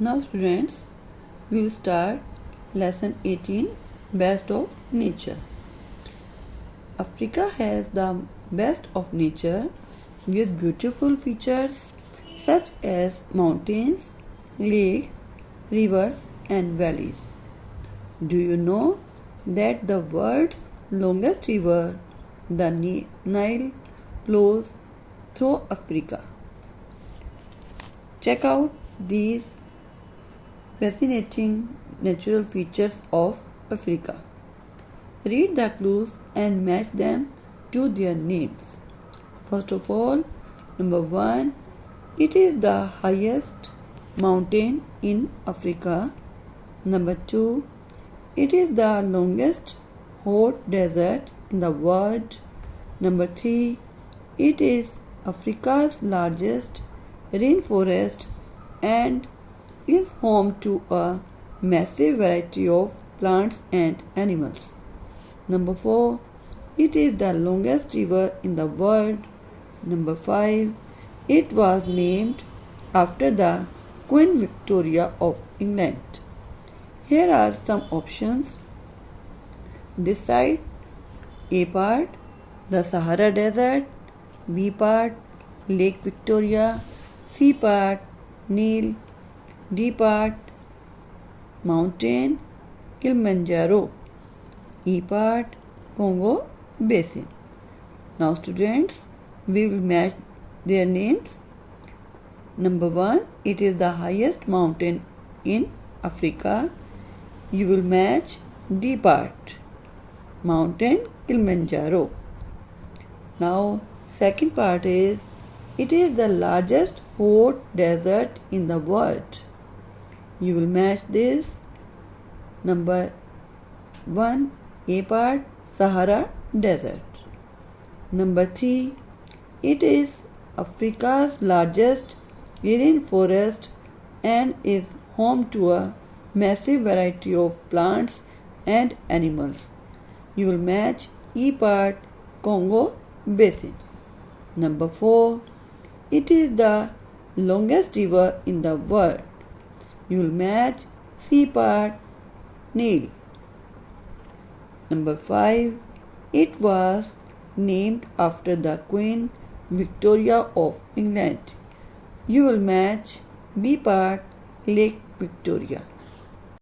Now students, we will start lesson 18, Best of Nature. Africa has the best of nature with beautiful features such as mountains, lakes, rivers and valleys. Do you know that the world's longest river, the Nile, flows through Africa? Check out these fascinating natural features of Africa. Read the clues and match them to their names. First of all, number 1, it is the highest mountain in Africa. Number 2, it is the longest hot desert in the world. Number 3, it is Africa's largest rainforest and is home to a massive variety of plants and animals. Number 4, it is the longest river in the world. Number 5, it was named after the Queen Victoria of England. Here are some options. Decide. A part, the Sahara Desert. B part, Lake Victoria. C part, Nile. D part, Mountain Kilimanjaro. E part, Congo Basin. Now students, we will match their names. Number 1, it is the highest mountain in Africa. You will match D part, Mountain Kilimanjaro. Now second part is, it is the largest hot desert in the world. You will match this. Number 1, A part, Sahara Desert. Number 3, it is Africa's largest rainforest and is home to a massive variety of plants and animals. You will match E part, Congo Basin. Number 4, it is the longest river in the world. You will match C part, Nile. Number 5, it was named after the Queen Victoria of England. You will match B part, Lake Victoria.